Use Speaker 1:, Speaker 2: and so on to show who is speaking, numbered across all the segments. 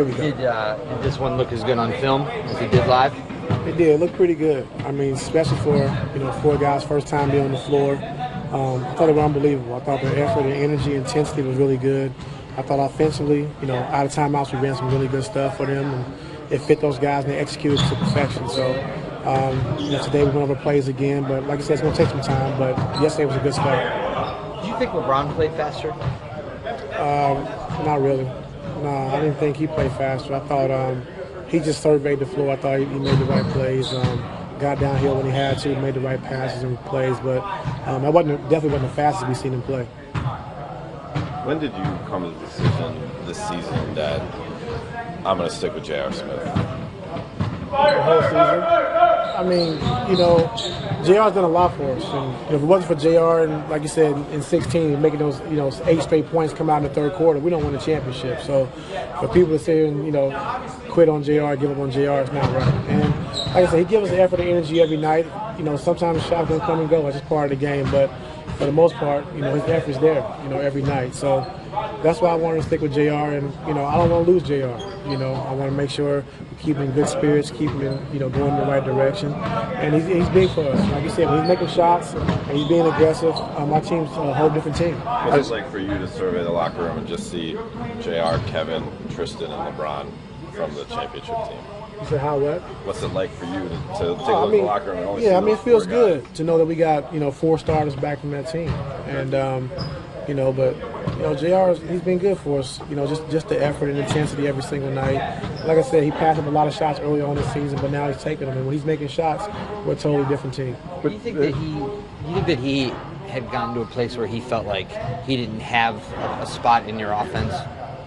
Speaker 1: Did this one look as good on film as it did live?
Speaker 2: It did. It looked pretty good. I mean, especially for, four guys' first time being on the floor. I thought it was unbelievable. I thought their effort and energy, intensity was really good. I thought offensively, out of timeouts, we ran some really good stuff for them. And it fit those guys, and they executed to perfection. So, today we went over plays again. But like I said, it's going to take some time. But yesterday was a good start.
Speaker 1: Did you think LeBron played faster?
Speaker 2: Not really. No, I didn't think he played faster. I thought he just surveyed the floor. I thought he made the right plays, got downhill when he had to, made the right passes and plays. But definitely wasn't the fastest we've seen him play.
Speaker 3: When did you come to the decision this season that I'm going to stick with J.R. Smith?
Speaker 2: The whole season. I mean, JR's done a lot for us. And if it wasn't for JR, and like you said, in 16, making those 8 straight points come out in the third quarter, we don't win a championship. So for people to say and quit on JR, give up on JR, it's not right. And like I said, he gives us the effort and energy every night. Sometimes the shots don't come and go. It's just part of the game. But for the most part, his effort's there, every night. So that's why I wanted to stick with JR. And I don't want to lose JR. I want to make sure we keep him in good spirits, keep him in, going in the right direction. And he's big for us. Like you said, when he's making shots and he's being aggressive, my team's a whole different team.
Speaker 3: What's it like for you to survey the locker room and just see JR, Kevin, Tristan, and LeBron from the championship team?
Speaker 2: You said how what?
Speaker 3: What's it like for you to take a look at the locker room and only see
Speaker 2: it feels
Speaker 3: guys?
Speaker 2: good to know that we got 4 starters back from that team, and but JR, he's been good for us. Just the effort and intensity every single night. Like I said, he passed up a lot of shots early on this season, but now he's taking them, and when he's making shots, we're a totally different team.
Speaker 1: Do you think that he had gotten to a place where he felt like he didn't have a spot in your offense?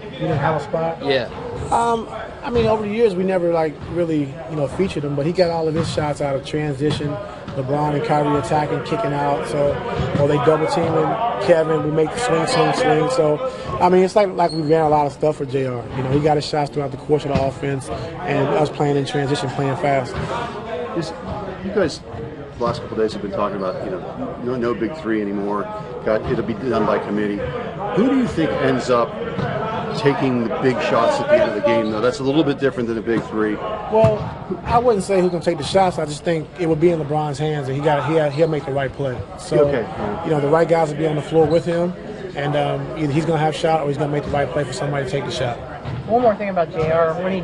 Speaker 2: You didn't have a spot?
Speaker 1: Yeah.
Speaker 2: Over the years, we never really, featured him, but he got all of his shots out of transition. LeBron and Kyrie attacking, kicking out. So, or they double teaming Kevin. We make the swing. So, it's like we ran a lot of stuff for JR. He got his shots throughout the course of the offense, and us playing in transition, playing fast.
Speaker 4: You guys, the last couple of days have been talking about, no big three anymore. It'll be done by committee. Who do you think ends up taking the big shots at the end of the game, though? That's a little bit different than a big three.
Speaker 2: Well, I wouldn't say who's going to take the shots. I just think it would be in LeBron's hands, and he'll make the right play. So, the right guys will be on the floor with him, and either he's going to have a shot or he's going to make the right play for somebody to take the shot.
Speaker 5: One more thing about JR. When he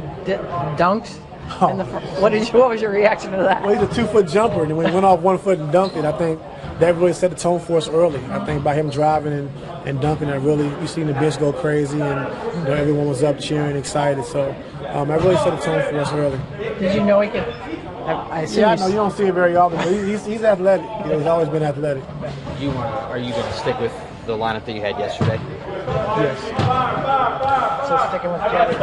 Speaker 5: dunked, what was your reaction to that?
Speaker 2: Well, he's a 2-foot jumper, and when he went off 1 foot and dunked it, I think that really set the tone for us early. I think by him driving and dunking, that really, you seen the bench go crazy, and everyone was up cheering, excited. So that really set the tone for us early.
Speaker 5: Did you know he could? I
Speaker 2: know you don't see it very often, but he's athletic. He's always been athletic.
Speaker 1: Are you going to stick with the lineup that you had yesterday?
Speaker 2: Yes.
Speaker 5: So sticking with Jetty.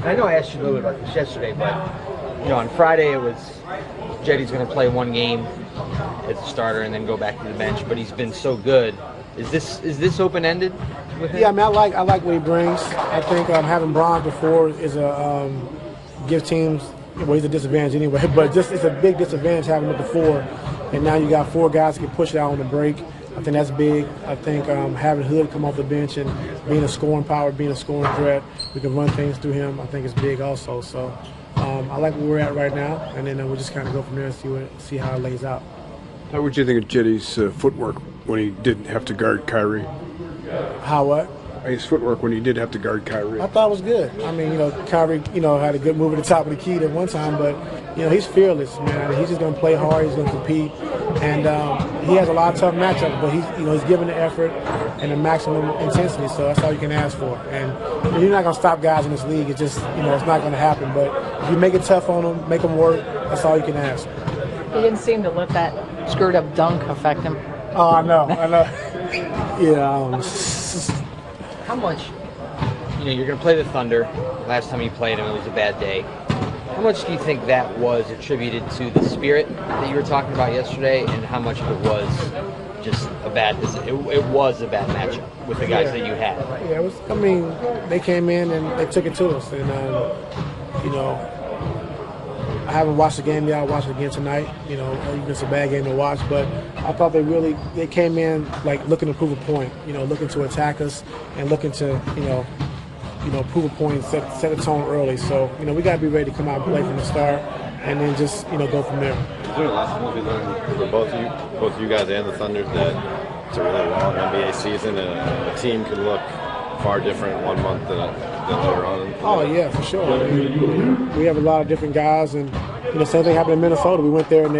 Speaker 1: I know I asked you a little bit about this yesterday, but on Friday it was Jetty's going to play one game as a starter and then go back to the bench, but he's been so good. Is this open-ended with him?
Speaker 2: Yeah, I like what he brings. I think having Bron before is give teams, well, he's a disadvantage anyway, but just it's a big disadvantage having him before, and now you got 4 guys who can push it out on the break. I think that's big. I think having Hood come off the bench and being a scoring power, being a scoring threat, we can run things through him. I think it's big also. So I like where we're at right now, and then we'll just kind of go from there and see how it lays out.
Speaker 6: How would you think of Jetty's footwork when he didn't have to guard Kyrie?
Speaker 2: How what?
Speaker 6: His footwork when he did have to guard Kyrie.
Speaker 2: I thought it was good. Kyrie, had a good move at the top of the key at one time, but, he's fearless, man. He's just going to play hard. He's going to compete. And he has a lot of tough matchups, but he's giving the effort and the maximum intensity, so that's all you can ask for. And you're not going to stop guys in this league. It's just, it's not going to happen. But if you make it tough on them, make them work, that's all you can ask.
Speaker 5: He didn't seem to let that screwed up dunk affect him.
Speaker 2: Oh, I know. Yeah.
Speaker 1: How much, you're going to play the Thunder. Last time you played them, it was a bad day. How much do you think that was attributed to the spirit that you were talking about yesterday, and how much of it was just it was a bad matchup with the guys that you had?
Speaker 2: Yeah, it was. They came in and they took it to us, and I haven't watched the game yet. I'll watch it again tonight. It's a bad game to watch, but I thought they came in like looking to prove a point. Looking to attack us and looking to prove a point, set a tone early. So, we got to be ready to come out and play from the start, and then just, go from there.
Speaker 3: Is there a lesson to be learned for both you guys and the Thunder, that it's a really long NBA season and a team can look far different one month than later on?
Speaker 2: Oh, yeah, for sure. We have a lot of different guys, and same thing happened in Minnesota. We went there and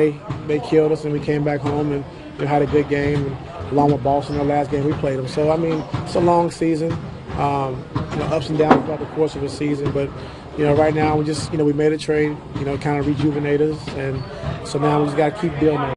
Speaker 2: they killed us, and we came back home and had a good game, and along with Boston, our last game we played them. So it's a long season, ups and downs throughout the course of the season. But right now we just we made a trade, kind of rejuvenate us, and so now we just got to keep building.